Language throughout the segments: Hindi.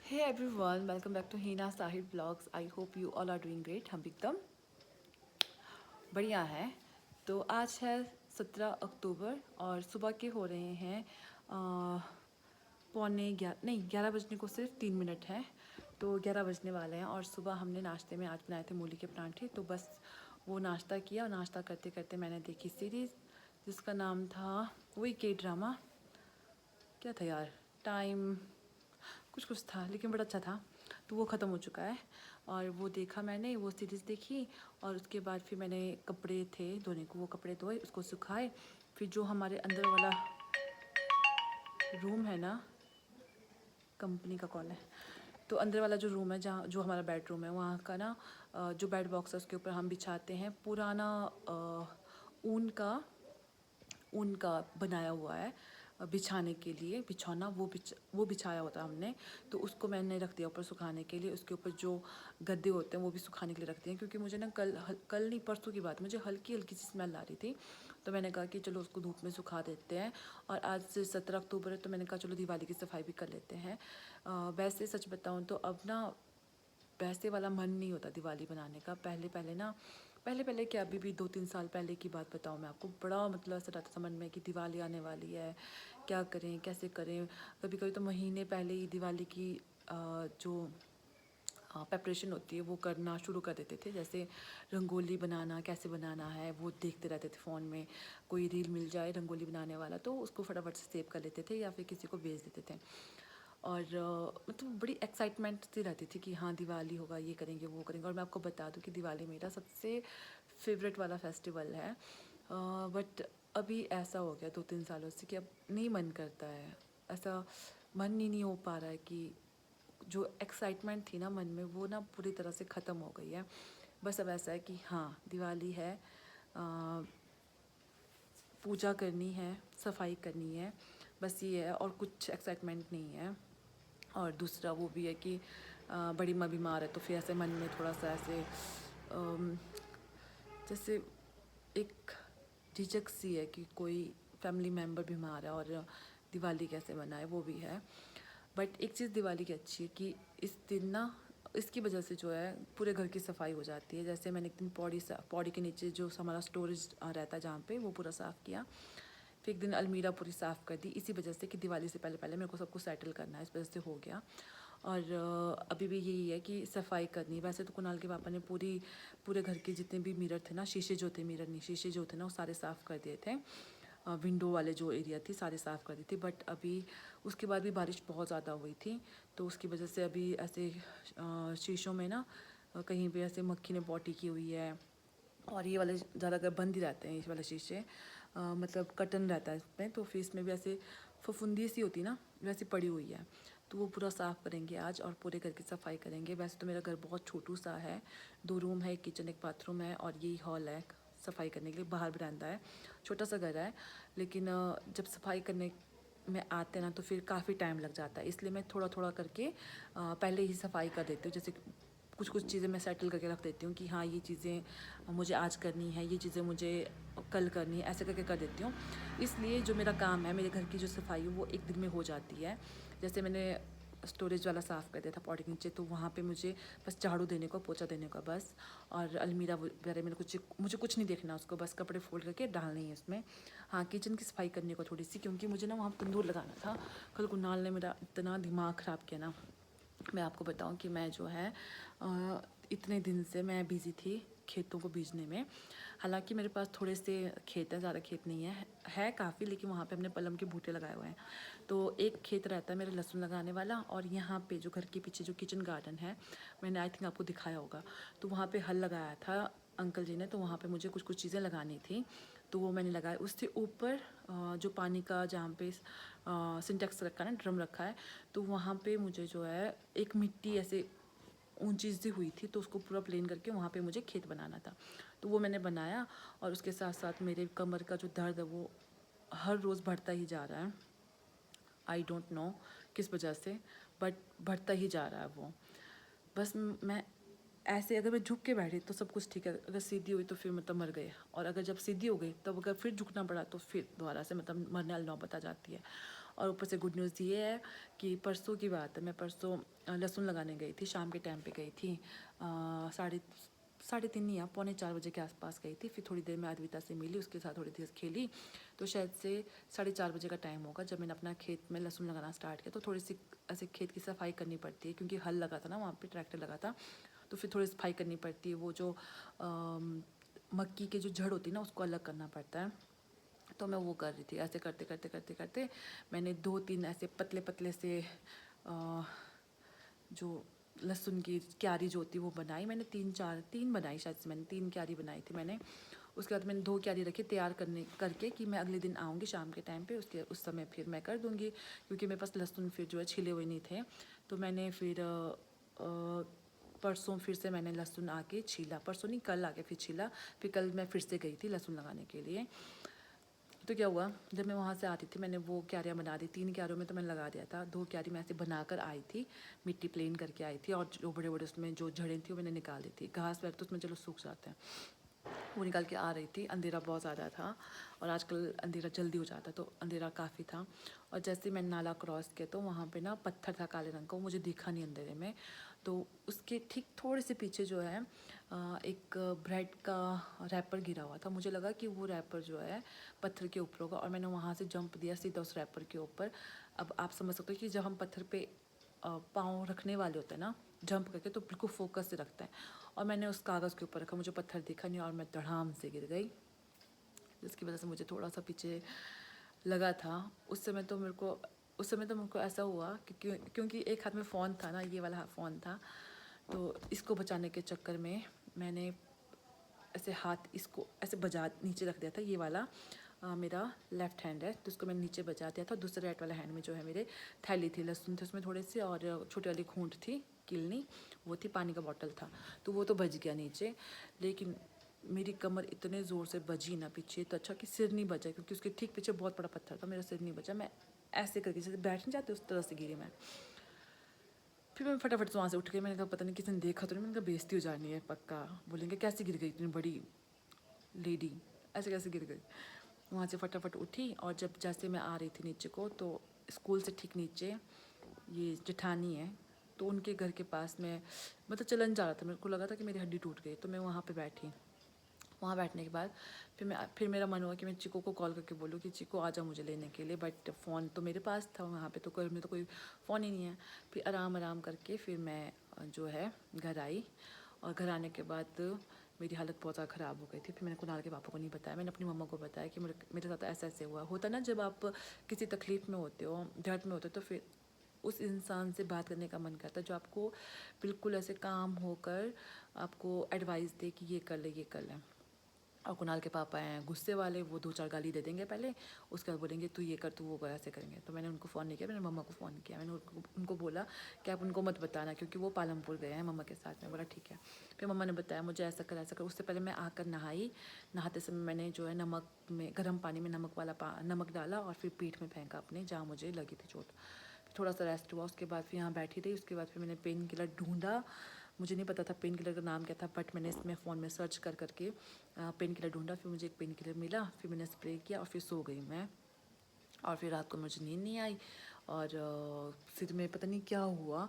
Hey everyone, welcome back to Hina Sahid Vlogs. I hope you all are doing great. हम एकदम बढ़िया हैं। तो आज है 17 अक्टूबर और सुबह के हो रहे हैं पौने 11 नहीं 11 बजने को सिर्फ 3 मिनट हैं। तो 11 बजने वाले हैं और सुबह हमने नाश्ते में आज बनाए थे मूली के परांठे। तो बस वो नाश्ता किया और नाश्ता करते करते मैंने देखी सीरीज़ जिसका नाम था वही के ड्रामा, क्या था यार, टाइम कुछ था लेकिन बड़ा अच्छा था। तो वो ख़त्म हो चुका है और वो देखा मैंने, वो सीरीज़ देखी और उसके बाद फिर मैंने कपड़े थे धोने को, वो कपड़े धोए, उसको सुखाए। फिर जो हमारे अंदर वाला रूम है ना, कंपनी का कॉल है, तो अंदर वाला जो रूम है जहाँ जो हमारा बेडरूम है वहाँ का ना जो बेड बॉक्स है उसके ऊपर हम बिछाते हैं पुराना ऊन का ऊन का बनाया हुआ है बिछाने के लिए, बिछौना वो बिछाया होता है हमने। तो उसको मैंने रख दिया ऊपर सुखाने के लिए। उसके ऊपर जो गद्दे होते हैं वो भी सुखाने के लिए रख दिए क्योंकि मुझे ना कल नहीं परसों की बात, मुझे हल्की हल्की सी स्मेल आ रही थी। तो मैंने कहा कि चलो उसको धूप में सुखा देते हैं। और आज से 17 अक्टूबर है तो मैंने कहा चलो दिवाली की सफाई भी कर लेते हैं। वैसे सच बताऊँ तो अब ना वैसे वाला मन नहीं होता दिवाली बनाने का। पहले पहले ना, पहले पहले क्या, अभी भी 2-3 साल पहले की बात बताऊँ मैं आपको, बड़ा मतलब ऐसा रहता था मन में कि दिवाली आने वाली है, क्या करें कैसे करें। कभी कभी तो महीने पहले ही दिवाली की जो प्रेपरेशन होती है वो करना शुरू कर देते थे। जैसे रंगोली बनाना कैसे बनाना है वो देखते रहते थे फ़ोन में, कोई रील मिल जाए रंगोली बनाने वाला तो उसको फटाफट से सेव कर लेते थे या फिर किसी को भेज देते थे। और मतलब बड़ी एक्साइटमेंट सी रहती थी कि हाँ दिवाली होगा, ये करेंगे वो करेंगे। और मैं आपको बता दूं कि दिवाली मेरा सबसे फेवरेट वाला फेस्टिवल है। बट अभी ऐसा हो गया 2-3 सालों से कि अब नहीं मन करता है, ऐसा मन ही नहीं हो पा रहा है कि जो एक्साइटमेंट थी ना मन में वो ना पूरी तरह से ख़त्म हो गई है। बस अब ऐसा है कि हाँ दिवाली है, पूजा करनी है, सफाई करनी है, बस ये है और कुछ एक्साइटमेंट नहीं है। और दूसरा वो भी है कि बड़ी माँ बीमार है तो फिर ऐसे मन में थोड़ा सा ऐसे जैसे एक झिझक सी है कि कोई फैमिली मेम्बर बीमार है और दिवाली कैसे मनाए, वो भी है। बट एक चीज़ दिवाली की अच्छी है कि इस दिन ना इसकी वजह से जो है पूरे घर की सफाई हो जाती है। जैसे मैंने एक दिन पौड़ी के नीचे जो हमारा स्टोरेज रहता है जहाँ पे, वो पूरा साफ़ किया। फिर एक दिन अलमीरा पूरी साफ़ कर दी इसी वजह से कि दिवाली से पहले पहले मेरे को सब कुछ सेटल करना है, इस वजह से हो गया। और अभी भी यही है कि सफाई करनी। वैसे तो कुणाल के पापा ने पूरे घर के जितने भी मिरर थे ना, शीशे जो थे, मिरर नहीं शीशे जो थे ना, वो सारे साफ़ कर दिए थे। विंडो वाले जो एरिया थी सारे साफ़ कर दी थी। बट अभी उसके बाद भी बारिश बहुत ज़्यादा हुई थी तो उसकी वजह से अभी ऐसे शीशों में ना कहीं पे ऐसे मक्खी ने पॉटी की हुई है। और ये वाले ज़्यादातर बंद ही रहते हैं, इस वाले शीशे, मतलब कटन रहता है इसमें, तो फिर इसमें भी ऐसे फफूंदी सी होती ना वैसी पड़ी हुई है। तो वो पूरा साफ़ करेंगे आज और पूरे घर की सफाई करेंगे। वैसे तो मेरा घर बहुत छोटू सा है, 2 रूम है, एक किचन एक बाथरूम है और यही हॉल है सफाई करने के लिए। बाहर बरामदा है, छोटा सा घर है। लेकिन जब सफाई करने में आते हैं ना तो फिर काफ़ी टाइम लग जाता है, इसलिए मैं थोड़ा थोड़ा करके पहले ही सफाई कर देती हूँ। जैसे कुछ कुछ चीज़ें मैं सेटल करके रख देती हूँ कि हाँ ये चीज़ें मुझे आज करनी है, ये चीज़ें मुझे कल करनी है, ऐसे करके कर देती हूँ। इसलिए जो मेरा काम है, मेरे घर की जो सफाई है वो एक दिन में हो जाती है। जैसे मैंने स्टोरेज वाला साफ़ कर दिया था पौड़ी के नीचे, तो वहाँ पे मुझे बस झाड़ू देने का, पोछा देने का बस। और अलमीरा वगैरह में मुझे कुछ नहीं देखना उसको, बस कपड़े फोल्ड करके डालने ही है उसमें। हाँ किचन की सफाई करने को थोड़ी सी, क्योंकि मुझे ना वहाँ तंदूर लगाना था। कल कुणाल ने मेरा इतना दिमाग ख़राब किया ना, मैं आपको बताऊं कि मैं जो है इतने दिन से मैं बिज़ी थी खेतों को बीजने में। हालांकि मेरे पास थोड़े से खेत है, ज़्यादा खेत नहीं है काफ़ी, लेकिन वहाँ पे हमने पलम के बूटे लगाए हुए हैं। तो एक खेत रहता है मेरा लहसुन लगाने वाला, और यहाँ पे जो घर के पीछे जो किचन गार्डन है, मैंने आई थिंक आपको दिखाया होगा, तो वहाँ पे हल लगाया था अंकल जी ने, तो वहाँ पे मुझे कुछ कुछ चीज़ें लगानी थी तो वो मैंने लगाया। उससे ऊपर जो पानी का जहाँ पे सिंटेक्स रखा है ना, ड्रम रखा है, तो वहाँ पे मुझे जो है एक मिट्टी ऐसे ऊंची सी हुई थी तो उसको पूरा प्लेन करके वहाँ पे मुझे खेत बनाना था। तो वो मैंने बनाया और उसके साथ साथ मेरे कमर का जो दर्द है वो हर रोज़ बढ़ता ही जा रहा है। आई डोंट नो किस वजह से, बट बढ़ता ही जा रहा है वो। बस मैं ऐसे अगर मैं झुक के बैठी तो सब कुछ ठीक है, अगर सीधी हुई तो फिर मतलब मर गए, और अगर जब सीधी हो गई तब अगर फिर झुकना पड़ा तो फिर दोबारा से मतलब मरने वाली नौबत आ जाती है। और ऊपर से गुड न्यूज़ ये है कि परसों की बात है, मैं परसों लहसुन लगाने गई थी, शाम के टाइम पे गई थी, साढ़े 3 नहीं, 3:45 के आसपास गई थी। फिर थोड़ी देर में अद्विता से मिली, उसके साथ थोड़ी देर खेली, तो शायद से 4:30 का टाइम होगा जब मैंने अपना खेत में लहसुन लगाना स्टार्ट किया। तो थोड़ी सी ऐसे खेत की सफाई करनी पड़ती है, क्योंकि हल लगा था ना वहाँ पे, ट्रैक्टर लगा था, तो फिर थोड़ी सफाई करनी पड़ती है। वो जो मक्की के जो जड़ होती है ना, उसको अलग करना पड़ता है। तो मैं वो कर रही थी। ऐसे करते करते करते करते मैंने 2-3 ऐसे पतले पतले से जो लहसुन की क्यारी जो होती है वो बनाई मैंने, 3 बनाई शायद से, मैंने 3 क्यारी बनाई थी मैंने। उसके बाद मैंने 2 क्यारी रखी तैयार करके कि मैं अगले दिन आऊँगी शाम के टाइम पे, उस समय फिर मैं कर दूँगी, क्योंकि मेरे पास लहसुन फिर जो है छिले हुए नहीं थे। तो मैंने फिर परसों फिर से मैंने लहसुन आके छीला, परसों नहीं कल आके फिर छीला। फिर कल मैं फिर से गई थी लहसुन लगाने के लिए। तो क्या हुआ, जब मैं वहाँ से आती थी मैंने वो क्यारियाँ बना दी, 3 क्यारियों में तो मैंने लगा दिया था, 2 क्यारी मैं ऐसे बनाकर आई थी, मिट्टी प्लेन करके आई थी, और जो बड़े बड़े उसमें जो जड़ें थी वो मैंने निकाल दी थी। घास वगैरह तो उसमें चलो सूख जाते हैं, वो निकाल के आ रही थी। अंधेरा बहुत ज़्यादा था, और आजकल अंधेरा जल्दी हो जाता है, तो अंधेरा काफ़ी था। और जैसे मैंने नाला क्रॉस किया तो वहाँ पे ना पत्थर था काले रंग का, वो मुझे दिखा नहीं अंधेरे में। तो उसके ठीक थोड़े से पीछे जो है एक ब्रेड का रैपर गिरा हुआ था। मुझे लगा कि वो रैपर जो है पत्थर के ऊपर होगा, और मैंने वहाँ से जंप दिया सीधा उस रैपर के ऊपर। अब आप समझ सकते हो कि जब हम पत्थर पे पाँव रखने वाले होते हैं ना, जंप करके, तो बिल्कुल फोकस से रखते हैं। और मैंने उस कागज़ के ऊपर रखा, मुझे पत्थर दिखा नहीं और मैं धड़ाम से गिर गई, जिसकी वजह से मुझे थोड़ा सा पीछे लगा था। उस समय तो मेरे को ऐसा हुआ कि क्योंकि एक हाथ में फ़ोन था ना, ये वाला फ़ोन था, तो इसको बचाने के चक्कर में मैंने ऐसे हाथ इसको ऐसे बजा नीचे रख दिया था। ये वाला मेरा लेफ़्ट हैंड है, तो इसको मैंने नीचे बजा दिया था। दूसरे राइट वाला हैंड में जो है मेरे थैली थी, लहसुन थे उसमें थोड़े से, और छोटी वाली खूंट थी, किलनी वो थी, पानी का बॉटल था, तो वो तो बज गया नीचे। लेकिन मेरी कमर इतने ज़ोर से बजी ना पीछे, तो अच्छा कि सिर नहीं बजा, क्योंकि उसके ठीक पीछे बहुत बड़ा पत्थर था, मेरा सिर नहीं बजा। मैं ऐसे करके जैसे बैठ नहीं जाती उस तरह से गिरी मैं। फिर मैं फटाफट से वहाँ से उठ गई। मैंने कहा पता नहीं किसी ने देखा तो नहीं, मैंने कहा बेइज्जती हो जानी है पक्का, बोलेंगे कैसे गिर गई इतनी बड़ी लेडी, ऐसे कैसे गिर गई। वहाँ से फटाफट उठी, और जब जैसे मैं आ रही थी नीचे को, तो स्कूल से ठीक नीचे ये जेठानी है, तो उनके घर के पास में मतलब चलन जा रहा था, मेरे को लगा था कि मेरी हड्डी टूट गई, तो मैं वहाँ पे बैठी। वहाँ बैठने के बाद फिर मेरा मन हुआ कि मैं चिको को कॉल करके बोलूँ कि चिको आ जा मुझे लेने के लिए, बट फ़ोन तो मेरे पास था वहाँ पे, तो घर में तो कोई फ़ोन ही नहीं है। फिर आराम करके फिर मैं जो है घर आई, और घर आने के बाद मेरी हालत बहुत ज़्यादा ख़राब हो गई थी। फिर मैंने कुणाल के पापा को नहीं बताया, मैंने अपनी मम्मा को बताया कि मेरे साथ ऐसा ऐसे हुआ। होता ना, जब आप किसी तकलीफ़ में होते हो, दर्द में होते हो, तो फिर उस इंसान से बात करने का मन करता है जो आपको बिल्कुल ऐसे काम होकर आपको एडवाइस दे कि ये कर ले ये कर ले। और कुणाल के पापा हैं गुस्से वाले, वो 2-4 गाली दे देंगे पहले, उसके बाद बोलेंगे तू ये कर तू वो कर, ऐसे करेंगे। तो मैंने उनको फ़ोन नहीं किया, मैंने मम्मा को फ़ोन किया। मैंने उनको बोला कि आप उनको मत बताना, क्योंकि वो पालमपुर गए हैं मम्मा के साथ में। बोला ठीक है। फिर मम्मा ने बताया मुझे ऐसा कर ऐसा कर। उससे पहले मैं आकर नहाते समय मैंने जो है नमक में, गर्म पानी में नमक डाला, और फिर पीठ में फेंका अपने, जहाँ मुझे लगी थी चोट। थोड़ा सा रेस्ट हुआ, उसके बाद फिर यहाँ बैठी रही। उसके बाद फिर मैंने पेन किलर ढूंढा, मुझे नहीं पता था पेन किलर का नाम क्या था, बट मैंने इसमें फ़ोन में सर्च करके पेन किलर ढूंढा। फिर मुझे एक पेन किलर मिला, फिर मैंने स्प्रे किया, और फिर सो गई मैं। और फिर रात को मुझे नींद नहीं आई, और सिर में पता नहीं क्या हुआ,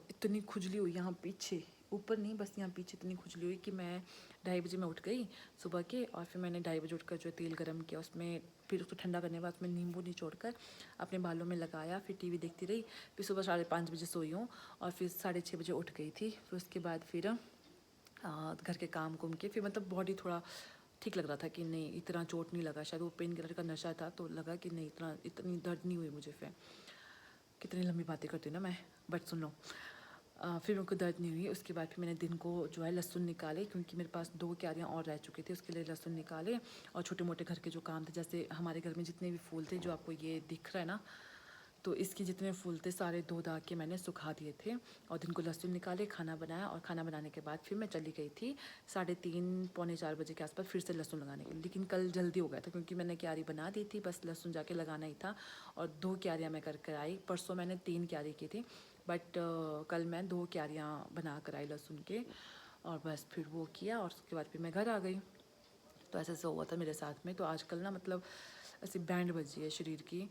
इतनी खुजली हुई यहाँ पीछे, ऊपर नहीं बस यहाँ पीछे इतनी खुजली हुई कि मैं 2:30 बजे मैं उठ गई सुबह के। और फिर मैंने 2:30 बजे उठकर जो है तेल गर्म किया, उसमें फिर उसको ठंडा करने के बाद उसमें नींबू निचोड़ कर अपने बालों में लगाया, फिर टीवी देखती रही। फिर सुबह 5:30 बजे सोई हूँ, और फिर 6:30 बजे उठ गई थी। फिर उसके बाद फिर घर के काम कुम के, फिर मतलब बॉडी थोड़ा ठीक लग रहा था कि नहीं इतना चोट नहीं लगा, शायद वो पेन किलर का नशा था, तो लगा कि नहीं इतनी दर्द नहीं हुई मुझे। फिर कितनी लंबी बातें करती हूँ ना मैं, बट सुनो। फिर मेरे को दर्द नहीं हुई। उसके बाद फिर मैंने दिन को जो है लहसुन निकाले, क्योंकि मेरे पास 2 क्यारियाँ और रह चुकी थी, उसके लिए लहसुन निकाले। और छोटे मोटे घर के जो काम थे, जैसे हमारे घर में जितने भी फूल थे, जो आपको ये दिख रहा है ना, तो इसके जितने फूल थे सारे धो धा के मैंने सुखा दिए थे। और दिन को लहसुन निकाले, खाना बनाया, और खाना बनाने के बाद फिर मैं चली गई थी 3:30 पौने 4 बजे के आसपास फिर से लहसुन लगाने के लिए। लेकिन कल जल्दी हो गया था, क्योंकि मैंने क्यारी बना दी थी, बस लहसुन जाके लगाना ही था। और 2 क्यारियाँ मैं कर आई। परसों मैंने 3 क्यारी की थी, बट कल मैं 2 क्यारियाँ बना कर आई लहसुन के, और बस फिर वो किया, और उसके बाद फिर मैं घर आ गई। तो ऐसे हुआ था मेरे साथ में। तो आजकल ना मतलब ऐसी बैंड बजी है शरीर की।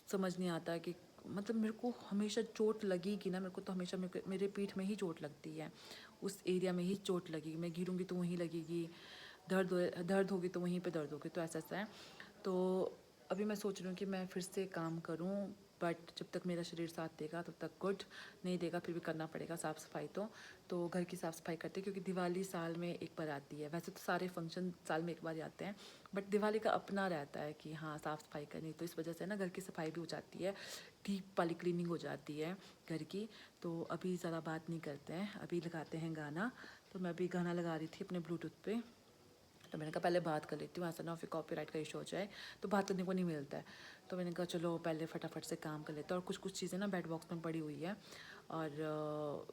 समझ नहीं आता कि मतलब मेरे को हमेशा चोट लगेगी ना, मेरे को तो हमेशा मेरे पीठ में ही चोट लगती है, उस एरिया में ही चोट लगेगी। मैं गिरूँगी तो वहीं लगेगी, दर्द होगी तो वहीं पे दर्द होगी। तो ऐसा है। तो अभी मैं सोच रही हूँ कि मैं फिर से काम करूँ, बट जब तक मेरा शरीर साथ देगा तब तक गुड, नहीं देगा फिर भी करना पड़ेगा साफ़ सफाई। तो घर की साफ़ सफाई करते हैं, क्योंकि दिवाली साल में एक बार आती है। वैसे तो सारे फंक्शन साल में एक बार ही आते हैं, बट दिवाली का अपना रहता है कि हाँ साफ़ सफाई करनी। तो इस वजह से ना घर की सफाई भी हो जाती है, डीप वाली क्लीनिंग हो जाती है घर की। तो अभी ज़्यादा बात नहीं करते हैं, अभी लगाते हैं गाना। तो मैं अभी गाना लगा रही थी अपने ब्लूटूथ पे, तो मैंने कहा पहले बात कर लेती हूँ, ऐसा ना हो फिर कॉपीराइट का इशू हो जाए, तो बात करने को नहीं मिलता है। तो मैंने कहा चलो पहले फटाफट से काम कर लेते हैं। और कुछ चीज़ें ना बेड बॉक्स में पड़ी हुई है, और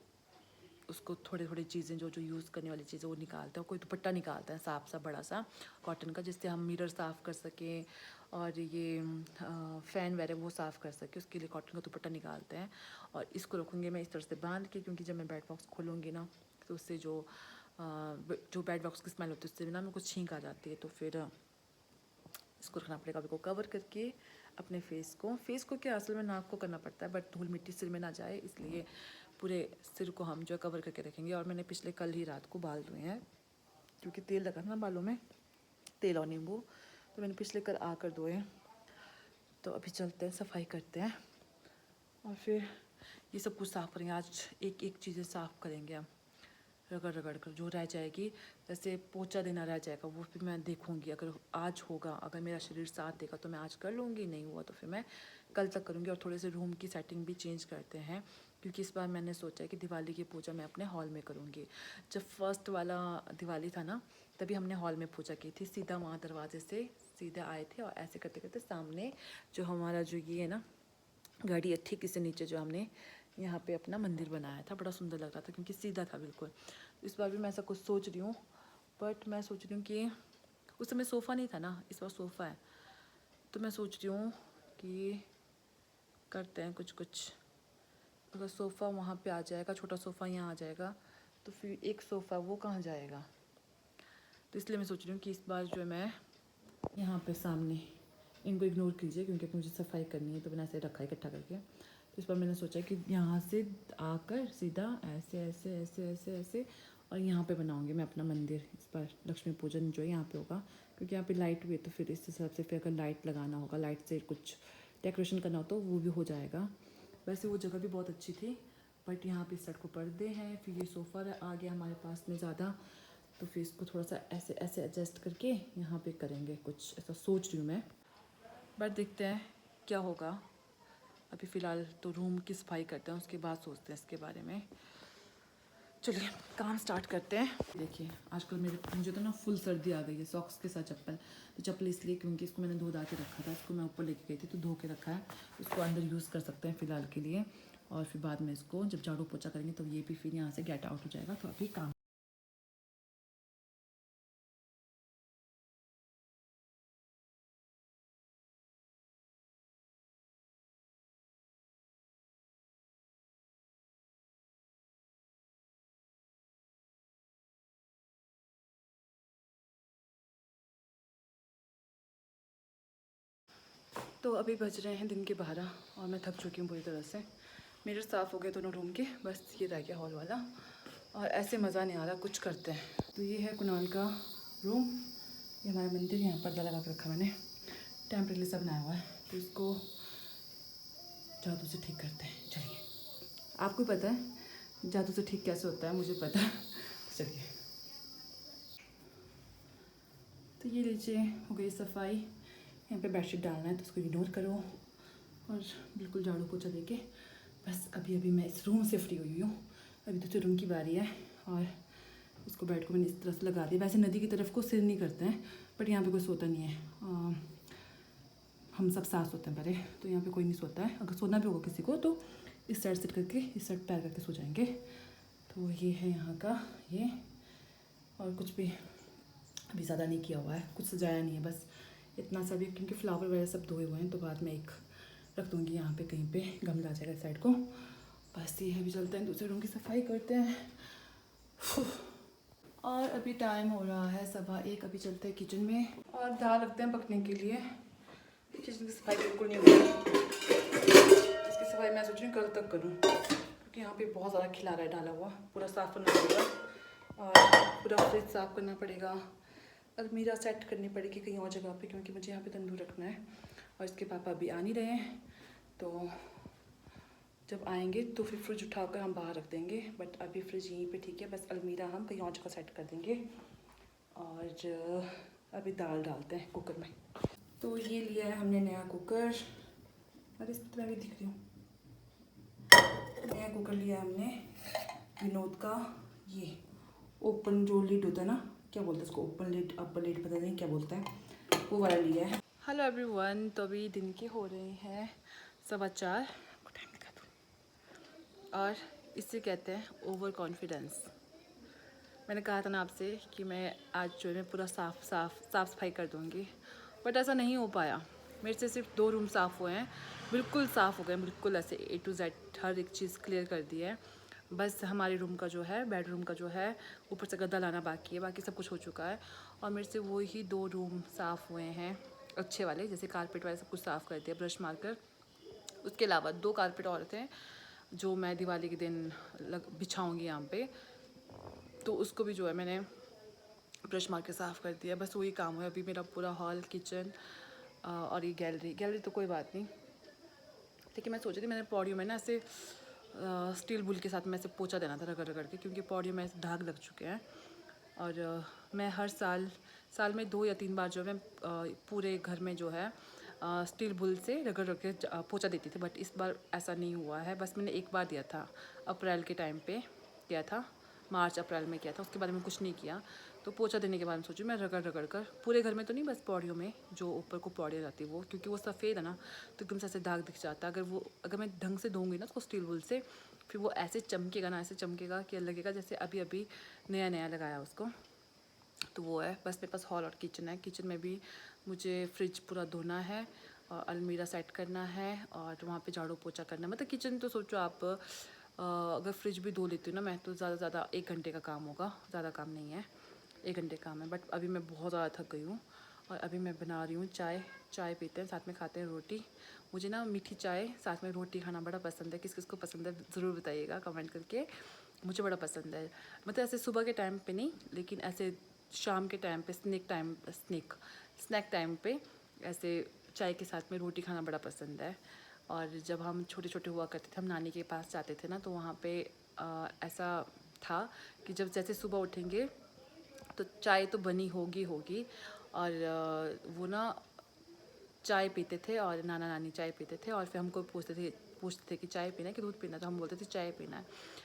उसको थोड़ी थोड़ी चीज़ें जो यूज़ करने वाली चीज़ें वो निकालते हैं। कोई दुपट्टा निकालता है साफ सा बड़ा सा कॉटन का, जिससे हम मिरर साफ़ कर सकें और ये फ़ैन वगैरह वो साफ़ कर सकें, उसके लिए कॉटन का दुपट्टा निकालते हैं। और इसको रखूँगी मैं इस तरह से बांध के, क्योंकि जब मैं बेड बॉक्स खोलूँगी ना तो उससे जो बेड बॉक्स की स्मेल होती है उससे ना मेरे को छींक आ जाती है। तो फिर इसको रखना पड़ेगा अभी को कवर करके अपने फेस को क्या असल में नाक को करना पड़ता है, बट धूल मिट्टी सिर में ना जाए, इसलिए पूरे सिर को हम जो है कवर करके रखेंगे। और मैंने पिछले कल ही रात को बाल धोए हैं, क्योंकि तेल लगा था ना बालों में, तेल और नींबू, तो मैंने पिछले कल आकर धोए। तो अभी चलते हैं सफाई करते हैं और फिर ये सब कुछ साफ़ करेंगे। आज एक एक चीज़ें साफ़ करेंगे हम, रगड़ रगड़ कर जो रह जाएगी। जैसे पोछा देना रह जाएगा वो फिर मैं देखूँगी, अगर आज होगा, अगर मेरा शरीर साथ देगा तो मैं आज कर लूँगी, नहीं हुआ तो फिर मैं कल तक करूँगी। और थोड़े से रूम की सेटिंग भी चेंज करते हैं, क्योंकि इस बार मैंने सोचा है कि दिवाली की पूजा मैं अपने हॉल में करूँगी। जब फर्स्ट वाला दिवाली था ना, तभी हमने हॉल में पूजा की थी, सीधा वहाँ दरवाजे से सीधा आए थे और ऐसे करते करते सामने जो हमारा जो ये है ना गाड़ी है, ठीक इससे नीचे जो हमने यहाँ पे अपना मंदिर बनाया था, बड़ा सुंदर लग रहा था क्योंकि सीधा था बिल्कुल। इस बार भी मैं ऐसा कुछ सोच रही हूँ, बट मैं सोच रही हूँ कि उस समय सोफ़ा नहीं था ना, इस बार सोफ़ा है। तो मैं सोच रही हूँ कि करते हैं कुछ। अगर सोफ़ा वहाँ पे आ जाएगा, छोटा सोफ़ा यहाँ आ जाएगा, तो फिर एक सोफ़ा वो कहाँ जाएगा। तो इसलिए मैं सोच रही हूँ कि इस बार जो है मैं यहाँ पे सामने इनको इग्नोर कीजिए, क्योंकि मुझे सफाई करनी है तो मैंने ऐसे रखा है इकट्ठा करके। तो इस बार मैंने सोचा कि यहाँ से आकर सीधा ऐसे ऐसे ऐसे ऐसे ऐसे और यहाँ पे बनाऊँगी मैं अपना मंदिर। इस बार लक्ष्मी पूजन जो है यहाँ पे होगा, क्योंकि यहाँ पे लाइट भी है, तो फिर इस हिसाब से फिर अगर लाइट लगाना होगा, लाइट से कुछ डेकोरेशन करना हो तो वो भी हो जाएगा। वैसे वो जगह भी बहुत अच्छी थी, बट यहाँ पे इस साइड को पर्दे हैं, फिर ये सोफ़ा आ गया हमारे पास में ज़्यादा, तो फिर इसको थोड़ा सा ऐसे ऐसे एडजस्ट करके यहाँ पे करेंगे कुछ, ऐसा सोच रही हूँ मैं। बट देखते हैं क्या होगा। अभी फ़िलहाल तो रूम की सफाई करते हैं, उसके बाद सोचते हैं इसके बारे में। चलिए काम स्टार्ट करते हैं। देखिए आजकल मुझे तो ना फुल सर्दी आ गई है, सॉक्स के साथ चप्पल। तो चप्पल इसलिए क्योंकि इसको मैंने धो धा के रखा था, इसको मैं ऊपर लेके गई थी तो धो के रखा है, इसको अंदर यूज़ कर सकते हैं फ़िलहाल के लिए। और फिर बाद में इसको जब झाड़ू पोछा करेंगे तो ये भी फिर यहाँ से गेट आउट हो जाएगा। तो अभी काम तो अभी बज रहे हैं दिन के 12 और मैं थक चुकी हूँ पूरी तरह से। मिरर साफ़ हो गए दोनों रूम के, बस ये रह गया हॉल वाला। और ऐसे मज़ा नहीं आ रहा, कुछ करते हैं। तो ये है कुणाल का रूम, ये हमारा मंदिर, यहाँ पर्दा लगा के रखा मैंने, टेम्परेरी सा बनाया हुआ है। तो इसको जादू से ठीक करते हैं। चलिए आपको पता है जादू से ठीक कैसे होता है, मुझे पता है। चलिए तो ये लीजिए हो गई सफाई। यहाँ पे बेडशीट डालना है तो उसको इग्नोर करो और बिल्कुल झाड़ू पोछा देके बस अभी अभी मैं इस रूम से फ्री हुई हूँ। अभी दूसरे रूम की बारी है और इसको बेड को मैंने इस तरह से लगा दिया। वैसे नदी की तरफ को सिर नहीं करते हैं, बट यहाँ पे कोई सोता नहीं है। हम सब सास सोते हैं पहले, तो यहाँ पे कोई नहीं सोता है। अगर सोना भी होगा किसी को तो इस साइड सिट करके इस साइड पैर करके सो जाएंगे। तो ये है यहाँ का ये, और कुछ भी अभी ज़्यादा नहीं किया हुआ है, कुछ सजाया नहीं है, बस इतना सा भी, क्योंकि फ्लावर वगैरह सब धोए हुए हैं। तो बाद में एक रख दूँगी यहाँ पे, कहीं पे गमला आ जाएगा इस साइड को। बस ये है, अभी चलते हैं दूसरे रूम की सफाई करते हैं। और अभी टाइम हो रहा है 1:15। अभी चलते हैं किचन में और दाल रखते हैं पकने के लिए। किचन की सफाई बिल्कुल नहीं हुई। इसकी सफाई मैं सोच रही हूँ कल तक करूँ, क्योंकि यहाँ पे बहुत ज़्यादा खिलारा है डाला हुआ। पूरा साफ़ करना पड़ेगा और पूरा फ्रिज साफ़ करना पड़ेगा। अलमीरा सेट करनी पड़ेगी कहीं और जगह पे, क्योंकि मुझे यहाँ पे तंदूर रखना है। और इसके पापा अभी आ नहीं रहे हैं, तो जब आएंगे तो फिर फ्रिज उठाकर हम बाहर रख देंगे। बट अभी फ्रिज यहीं पे ठीक है, बस अलमीरा हम कहीं और जगह सेट कर देंगे। और अभी दाल डालते हैं कुकर में। तो ये लिया है हमने नया कुकर। अरे इस तरह भी दिख रही हूँ। नया कुकर लिया हमने विनोद का, ये ओपन जो लिड होता है ना, क्या बोलते हैं उसको, ओपन लिड अपर लिड पता नहीं क्या बोलते हैं, वो वाला लिया है। हेलो एवरीवन, तो अभी दिन के हो रहे हैं 4:15। और इससे कहते हैं ओवर कॉन्फिडेंस। मैंने कहा था ना आपसे कि मैं आज जो है पूरा साफ़ सफाई कर दूँगी, बट ऐसा नहीं हो पाया। मेरे से सिर्फ 2 रूम साफ़ हुए हैं, बिल्कुल साफ़ हो गए, बिल्कुल ऐसे A to Z हर एक चीज़ क्लियर कर दी है। बस हमारे रूम का जो है, बेडरूम का जो है, ऊपर से गद्दा लाना बाकी है, बाकी सब कुछ हो चुका है। और मेरे से वो ही 2 रूम साफ़ हुए हैं अच्छे वाले, जैसे कारपेट वाले सब कुछ साफ़ कर दिया ब्रश मारकर। उसके अलावा 2 कारपेट और थे जो मैं दिवाली के दिन बिछाऊँगी यहाँ पे, तो उसको भी जो है मैंने ब्रश मार के साफ़ कर दिया। बस वही काम है अभी मेरा। पूरा हॉल, किचन और ये गैलरी तो कोई बात नहीं। लेकिन मैं सोच रही थी मैंने पौड़ियों में ना ऐसे स्टील बुल के साथ में ऐसे पोछा देना था रगड़ रगड़ के, क्योंकि पौड़ियों में दाग लग चुके हैं। और मैं हर साल में 2 या 3 बार जो है मैं पूरे घर में जो है स्टील बुल से रगड़ रगड़ के पोछा देती थी। बट इस बार ऐसा नहीं हुआ है। बस मैंने एक बार दिया था, अप्रैल के टाइम पे किया था, मार्च अप्रैल में किया था। उसके बाद में कुछ नहीं किया। तो पोछा देने के बाद में सोची मैं रगड़ रगड़ कर, पूरे घर में तो नहीं, बस पौड़ियों में जो ऊपर को पौड़ियाँ जाती है वो, क्योंकि वो सफ़ेद है ना, तो एकदम से ऐसे दाग दिख जाता है। अगर मैं ढंग से धोऊँगी ना उसको स्टील बुल से, फिर वो ऐसे चमकेगा ना, ऐसे चमकेगा कि लगेगा जैसे अभी अभी नया नया लगाया उसको। तो वो है। बस मेरे पास हॉल और किचन है। किचन में भी मुझे फ्रिज पूरा धोना है और अलमीरा सेट करना है और वहाँ पे झाड़ू पोछा करना है। मतलब किचन तो सोचो आप, अगर फ्रिज भी धो लेती हूँ ना मैं, तो ज़्यादा से ज़्यादा 1 घंटे का काम होगा, ज़्यादा काम नहीं है, 1 घंटे काम है। बट अभी मैं बहुत ज़्यादा थक गई हूँ और अभी मैं बना रही हूँ चाय पीते हैं, साथ में खाते हैं रोटी। मुझे ना मीठी चाय साथ में रोटी खाना बड़ा पसंद है। किस किस को पसंद है ज़रूर बताइएगा कमेंट करके। मुझे बड़ा पसंद है। मतलब ऐसे सुबह के टाइम पे नहीं, लेकिन ऐसे शाम के टाइम पे स्नैक टाइम पे ऐसे चाय के साथ में रोटी खाना बड़ा पसंद है। और जब हम छोटे छोटे हुआ करते थे, हम नानी के पास जाते थे ना, तो वहाँ पे ऐसा था कि जब जैसे सुबह उठेंगे तो चाय तो बनी होगी और वो ना चाय पीते थे और नाना नानी चाय पीते थे। और फिर हमको पूछते थे कि चाय पीना है कि दूध पीना है, तो हम बोलते थे चाय पीना है।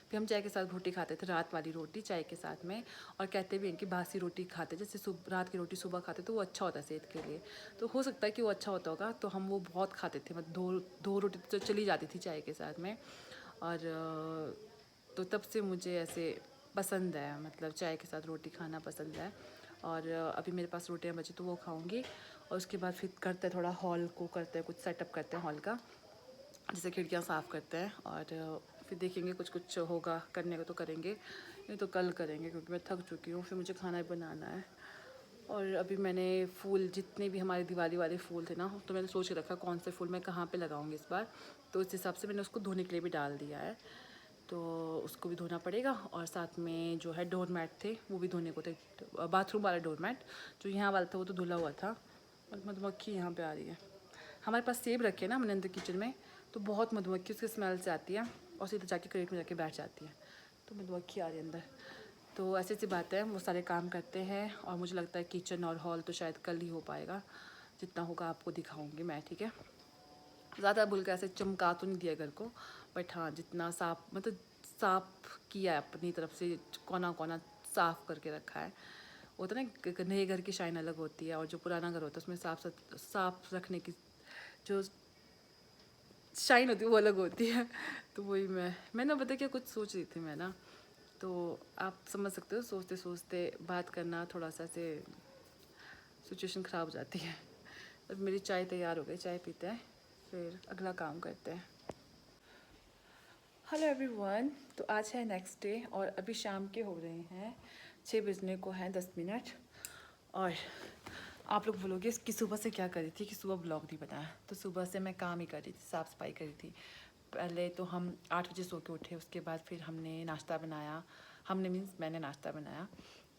फिर हम चाय के साथ रोटी खाते थे, रात वाली रोटी चाय के साथ में। और कहते भी हैं कि बासी रोटी खाते, जैसे रात की रोटी सुबह खाते तो वो अच्छा होता है सेहत के लिए। तो हो सकता है कि वो अच्छा होता होगा, तो हम वो बहुत खाते थे। मतलब दो रोटी तो चली जाती थी चाय के साथ में। और तो तब से मुझे ऐसे पसंद है, मतलब चाय के साथ रोटी खाना पसंद है। और अभी मेरे पास रोटियां बची तो वो खाऊंगी। और उसके बाद फिर करते हैं थोड़ा हॉल को, करते हैं कुछ सेटअप करते हैं हॉल का, जैसे खिड़कियां साफ़ करते हैं। और फिर देखेंगे कुछ होगा करने को तो करेंगे, नहीं तो कल करेंगे, क्योंकि मैं थक चुकी हूँ। फिर मुझे खाना भी बनाना है। और अभी मैंने फूल, जितने भी हमारे दिवाली वाले फूल थे ना, तो मैंने सोच के रखा कौन से फूल मैं कहाँ पे लगाऊंगी इस बार। तो इस हिसाब से मैंने उसको धोने के लिए भी डाल दिया है, तो उसको भी धोना पड़ेगा। और साथ में जो है डोर मैट थे वो भी धोने को थे। बाथरूम वाला डोर मैट जो यहाँ वाला था वो तो धुला हुआ था। और मधुमक्खी यहाँ पे आ रही है। हमारे पास सेब रखे हैं ना हमने अंदर किचन में, तो बहुत मधुमक्खी उसके स्मेल से आती है और सीधे जाके क्रेट में जाके बैठ जाती है। तो मधुमक्खी आ रही है अंदर। तो ऐसी ऐसी बातें हैं, वो सारे काम करते हैं। और मुझे लगता है किचन और हॉल तो शायद कल ही हो पाएगा, जितना होगा आपको दिखाऊंगी मैं, ठीक है। ज़्यादा बोल के ऐसे चमका तो नहीं दिया घर को, बट हाँ जितना साफ, मतलब साफ़ किया है अपनी तरफ से, कोना कोना साफ़ करके रखा है। वो तो ना नए घर की शाइन अलग होती है, और जो पुराना घर होता है उसमें साफ रखने की जो शाइन होती है वो अलग होती है। तो वही मैं ना पता क्या कुछ सोच रही थी मैं ना, तो आप समझ सकते हो, सोचते सोचते बात करना थोड़ा सा से सिचुएशन ख़राब हो जाती है। अब मेरी चाय तैयार हो गई, चाय पीते हैं फिर अगला काम करते हैं। हेलो एवरीवन, तो आज है नेक्स्ट डे और अभी शाम के हो रहे हैं 6 बजने को हैं 10 मिनट। और आप लोग बोलोगे कि सुबह से क्या करी थी, कि सुबह ब्लॉग नहीं बनाया। तो सुबह से मैं काम ही कर रही थी, साफ़ सफाई करी थी। पहले तो हम 8 बजे सो के उठे, उसके बाद फिर हमने नाश्ता बनाया। हमने मीन्स मैंने नाश्ता बनाया।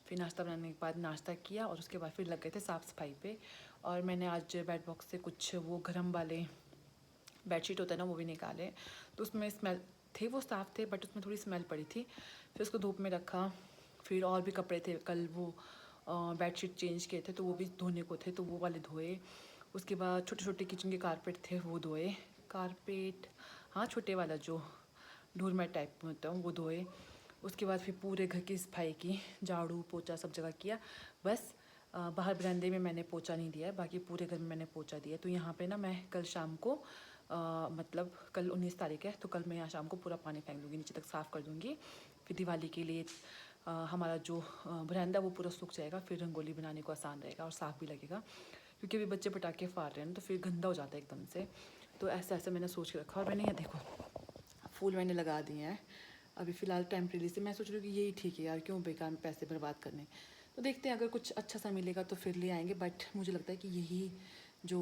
फिर नाश्ता बनाने के बाद नाश्ता किया और उसके बाद फिर लग गए थे साफ़ सफाई पे। और मैंने आज बेड बॉक्स से कुछ वो गरम वाले बेडशीट होता है ना, वो भी निकाले। तो उसमें स्मेल थे, वो साफ़ थे बट उसमें थोड़ी स्मेल पड़ी थी। फिर उसको धूप में रखा। फिर और भी कपड़े थे, कल वो बेडशीट चेंज किए थे तो वो भी धोने को थे, तो वो वाले धोए। उसके बाद छोटे छोटे किचन के कारपेट थे, वो धोए। कारपेट, हाँ, छोटे वाला जो डोरमेट टाइप में होता है वो धोए। उसके बाद फिर पूरे घर की सफाई की, झाड़ू पोछा सब जगह किया। बस बाहर बरामदे में मैंने पोछा नहीं दिया है, बाकी पूरे घर में मैंने पोछा दिया। तो यहाँ पे ना मैं कल शाम को मतलब कल 19 तारीख है, तो कल मैं यहाँ शाम को पूरा पानी फेंक दूँगी, नीचे तक साफ़ कर दूँगी। फिर दिवाली के लिए हमारा जो बरामदा वो पूरा सूख जाएगा, फिर रंगोली बनाने को आसान रहेगा और साफ़ भी लगेगा। क्योंकि अभी बच्चे पटाखे फाड़ रहे हैं तो फिर गंदा हो जाता है एकदम से। तो ऐसा मैंने सोच के रखा। और मैंने ये देखो फूल मैंने लगा दिए हैं अभी फ़िलहाल टेम्प्रेरी से। मैं सोच रही हूँ कि यही ठीक है यार, क्यों बेकार में पैसे बर्बाद करने। तो देखते हैं, अगर कुछ अच्छा सा मिलेगा तो फिर ले आएंगे, बट मुझे लगता है कि यही जो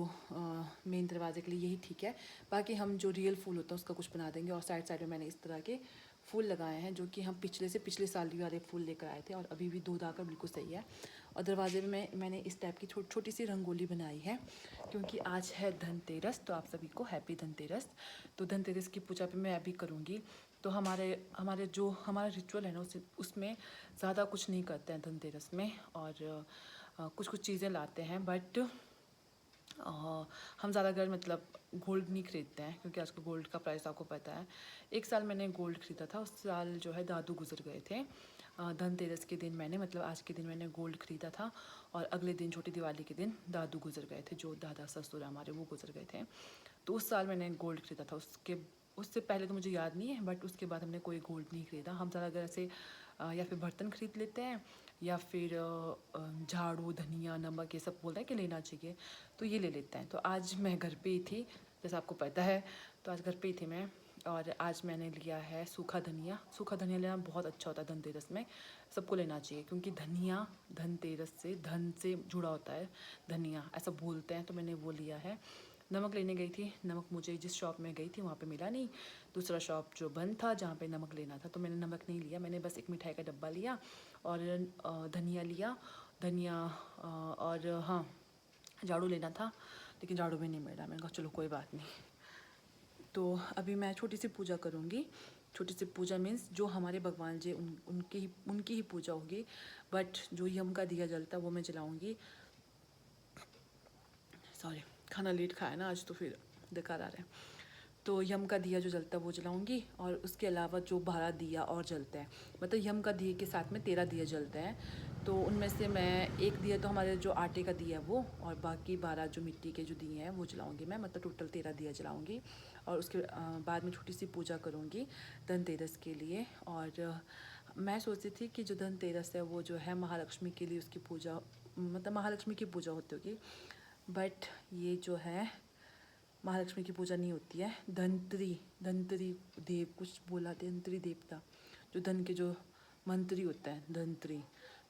मेन दरवाजे के लिए यही ठीक है। बाकी हम जो रियल फूल होता है उसका कुछ बना देंगे। और साइड साइड में मैंने इस तरह के फूल लगाए हैं, जो कि हम पिछले साल भी वाले फूल लेकर आए थे और अभी भी दूध आकर बिल्कुल सही है। और दरवाजे में मैंने इस टाइप की छोटी सी रंगोली बनाई है, क्योंकि आज है धनतेरस। तो आप सभी को हैप्पी धनतेरस। तो धनतेरस की पूजा पे मैं अभी करूँगी। तो हमारे जो हमारा रिचुअल है ना, उसमें ज़्यादा कुछ नहीं करते हैं धनतेरस में। और कुछ कुछ चीज़ें लाते हैं, बट हम ज़्यादातर मतलब गोल्ड नहीं खरीदते हैं, क्योंकि आजकल गोल्ड का प्राइस आपको पता है। एक साल मैंने गोल्ड खरीदा था, उस साल जो है दादू गुजर गए थे। धनतेरस के दिन मैंने मतलब आज के दिन मैंने गोल्ड खरीदा था, और अगले दिन छोटी दिवाली के दिन दादू गुजर गए थे, जो दादा ससुर हमारे वो गुजर गए थे। तो उस साल मैंने गोल्ड खरीदा था। उससे पहले तो मुझे याद नहीं है, बट उसके बाद हमने कोई गोल्ड नहीं खरीदा। हम ज़्यादातर ऐसे या फिर बर्तन खरीद लेते हैं, या फिर झाड़ू धनिया नमक ये सब बोलते हैं कि लेना चाहिए, तो ये ले लेते हैं। तो आज मैं घर पे ही थी, जैसे आपको पता है, तो आज घर पे ही थी मैं। और आज मैंने लिया है सूखा धनिया। सूखा धनिया लेना बहुत अच्छा होता है धनतेरस में, सबको लेना चाहिए, क्योंकि धनिया धनतेरस से धन से जुड़ा होता है, धनिया ऐसा बोलते हैं। तो मैंने वो लिया है। नमक लेने गई थी, नमक मुझे जिस शॉप में गई थी वहाँ पे मिला नहीं। दूसरा शॉप जो बंद था जहाँ पे नमक लेना था, तो मैंने नमक नहीं लिया। मैंने बस एक मिठाई का डब्बा लिया और धनिया लिया। धनिया और हाँ, झाड़ू लेना था, लेकिन झाड़ू भी नहीं मिला। मैंने कहा चलो कोई बात नहीं। तो अभी मैं छोटी सी पूजा करूँगी। छोटी सी पूजा मीन्स जो हमारे भगवान जी उनकी ही पूजा होगी, बट जो यम का दिया जलता है वो मैं जलाऊँगी। सॉरी, खाना लेट खाया ना आज, तो फिर बेकार आ रहा है। तो यम का दिया जो जलता है वो जलाऊंगी। और उसके अलावा जो 12 दिया और जलते हैं, मतलब यम का दिए के साथ में 13 दिया जलते हैं। तो उनमें से मैं एक दिया तो हमारे जो आटे का दिया है वो, और बाकी 12 जो मिट्टी के जो दिए हैं वो जलाऊंगी मैं, मतलब टोटल 13 दिया जलाऊंगी। और उसके बाद में छोटी सी पूजा करूँगी धनतेरस के लिए। और मैं सोचती थी कि जो धनतेरस है वो जो है महालक्ष्मी के लिए उसकी पूजा, मतलब महालक्ष्मी की पूजा होती होगी, बट ये जो है महालक्ष्मी की पूजा नहीं होती है। धनत्री देव कुछ बोला, धनत्री देवता जो धन के जो मंत्री होता है धनत्री,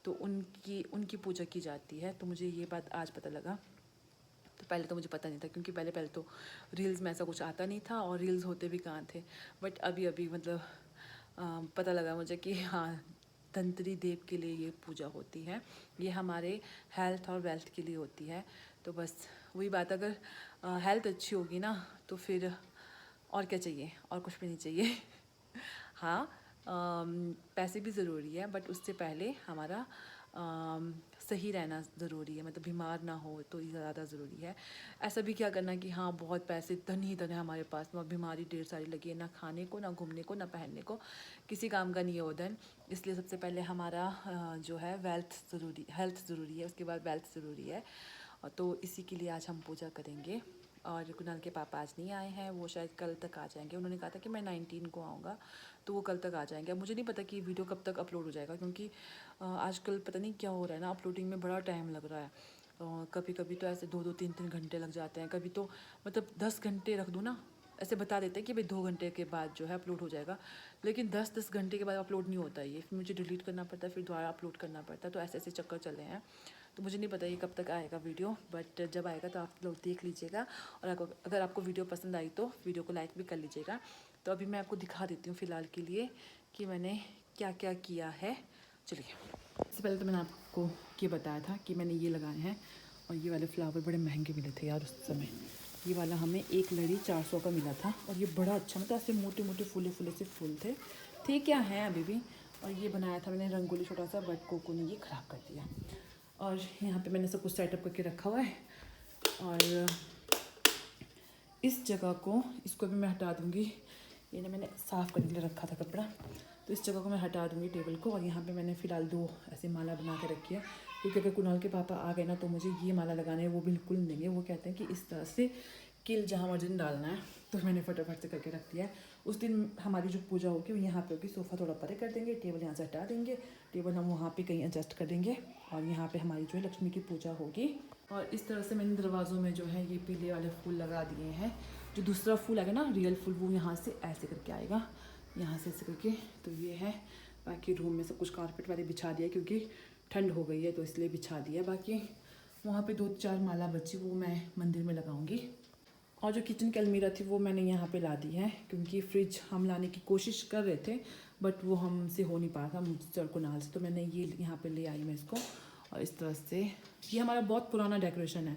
तो उनकी पूजा की जाती है। तो मुझे ये बात आज पता लगा। तो पहले तो मुझे पता नहीं था, क्योंकि पहले तो रील्स में ऐसा कुछ आता नहीं था, और रील्स होते भी कहाँ थे। बट अभी मतलब पता लगा मुझे कि हाँ, धनत्री देव के लिए ये पूजा होती है। ये हमारे हेल्थ और वेल्थ के लिए होती है। तो बस वही बात, अगर हेल्थ अच्छी होगी ना तो फिर और क्या चाहिए, और कुछ भी नहीं चाहिए। हाँ, पैसे भी ज़रूरी है, बट उससे पहले हमारा सही रहना ज़रूरी है, मतलब बीमार ना हो तो ये ज़्यादा ज़रूरी है। ऐसा भी क्या करना कि हाँ बहुत पैसे धन ही धन है हमारे पास में, और बीमारी ढेर सारी लगी है, ना खाने को ना घूमने को ना पहनने को, किसी काम का नहीं है वो धन। इसलिए सबसे पहले हमारा जो है हेल्थ ज़रूरी है, उसके बाद वेल्थ ज़रूरी है। तो इसी के लिए आज हम पूजा करेंगे। और कुणाल के पापा आज नहीं आए हैं, वो शायद कल तक आ जाएंगे। उन्होंने कहा था कि मैं 19 को आऊँगा, तो वो कल तक आ जाएंगे। अब मुझे नहीं पता कि वीडियो कब तक अपलोड हो जाएगा, क्योंकि आजकल पता नहीं क्या हो रहा है ना, अपलोडिंग में बड़ा टाइम लग रहा है। कभी कभी तो ऐसे 2-2 3-3 घंटे लग जाते हैं, कभी तो मतलब 10 घंटे रख दूँ ना ऐसे बता देते हैं कि भाई 2 घंटे के बाद जो है अपलोड हो जाएगा, लेकिन 10-10 घंटे के बाद अपलोड नहीं होता ये, फिर मुझे डिलीट करना पड़ता है, फिर दोबारा अपलोड करना पड़ता है। तो ऐसे ऐसे चक्कर चल रहे हैं। तो मुझे नहीं पता ये कब तक आएगा वीडियो, बट जब आएगा तो आप लोग देख लीजिएगा। और अगर आपको वीडियो पसंद आई तो वीडियो को लाइक भी कर लीजिएगा। तो अभी मैं आपको दिखा देती हूँ फ़िलहाल के लिए कि मैंने क्या क्या किया है। चलिए, इससे पहले तो मैंने आपको ये बताया था कि मैंने ये लगाए हैं, और ये वाले फ्लावर बड़े महंगे मिले थे यार उस समय। ये वाला हमें एक लड़ी 400 का मिला था, और ये बड़ा अच्छा, मतलब ऐसे मोटे मोटे फूले फूले से फूल थे क्या हैं अभी भी। और ये बनाया था मैंने रंगोली छोटा सा, बट कोको ने ये ख़राब कर दिया। और यहाँ पे मैंने सब कुछ सेटअप करके रखा हुआ है। और इस जगह को, इसको भी मैं हटा दूँगी। ये ना मैंने साफ़ करने के लिए रखा था कपड़ा, तो इस जगह को मैं हटा दूँगी टेबल को। और यहाँ पे मैंने फ़िलहाल 2 ऐसी माला बना के रखी है, क्योंकि अगर कुणाल के पापा आ गए ना तो मुझे ये माला लगाने है वो बिल्कुल नहीं देंगे। वो कहते हैं कि इस तरह से किल जहाँ मर्जी डालना है, तो मैंने फटाफट से करके रख दिया है। उस दिन हमारी जो पूजा होगी वो यहाँ पे होगी, सोफ़ा थोड़ा परे कर देंगे, टेबल यहाँ से हटा देंगे, टेबल हम वहाँ पे कहीं एडजस्ट कर देंगे, और यहाँ पे हमारी जो है लक्ष्मी की पूजा होगी। और इस तरह से मैंने दरवाज़ों में जो है ये पीले वाले फूल लगा दिए हैं। जो दूसरा फूल आएगा ना, रियल फूल, वो यहाँ से ऐसे करके आएगा, यहाँ से ऐसे करके। तो ये है। बाकी रूम में सब कुछ कारपेट वाले बिछा दिया, क्योंकि ठंड हो गई है तो इसलिए बिछा दिया। बाकी वहाँ पे 2-4 माला बची, वो मैं मंदिर में लगाऊंगी। और जो किचन की अलमीरा थी वो मैंने यहाँ पे ला दी है, क्योंकि फ्रिज हम लाने की कोशिश कर रहे थे, बट वो हमसे हो नहीं पा रहा था, मुझसे और कुणाल से। तो मैंने ये यहाँ पे ले आई मैं इसको। और इस तरह से ये हमारा बहुत पुराना डेकोरेशन है।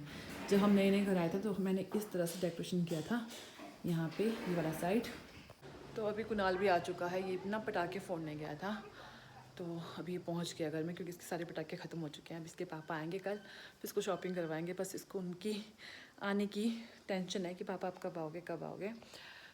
जब हम नए नए घर आए थे तो मैंने इस तरह से डेकोरेशन किया था यहाँ पे, ये वाला साइड। तो अभी कुणाल भी आ चुका है, ये ना पटाखे फोड़ने गया था, तो अभी पहुंच गया घर में, क्योंकि इसके सारे पटाखे ख़त्म हो चुके हैं। अब इसके पापा आएंगे कल, फिर इसको शॉपिंग करवाएंगे। बस इसको उनकी आने की टेंशन है कि पापा आप कब आओगे कब आओगे।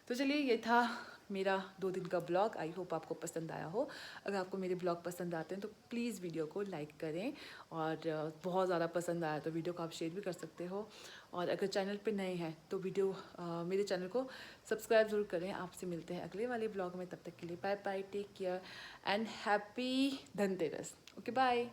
तो चलिए, ये था मेरा 2 दिन का ब्लॉग। आई होप आपको पसंद आया हो। अगर आपको मेरे ब्लॉग पसंद आते हैं तो प्लीज़ वीडियो को लाइक करें, और बहुत ज़्यादा पसंद आया तो वीडियो को आप शेयर भी कर सकते हो। और अगर चैनल पे नए हैं तो मेरे चैनल को सब्सक्राइब ज़रूर करें। आपसे मिलते हैं अगले वाले ब्लॉग में, तब तक के लिए bye bye, take care and happy Dhanteras. Okay, bye.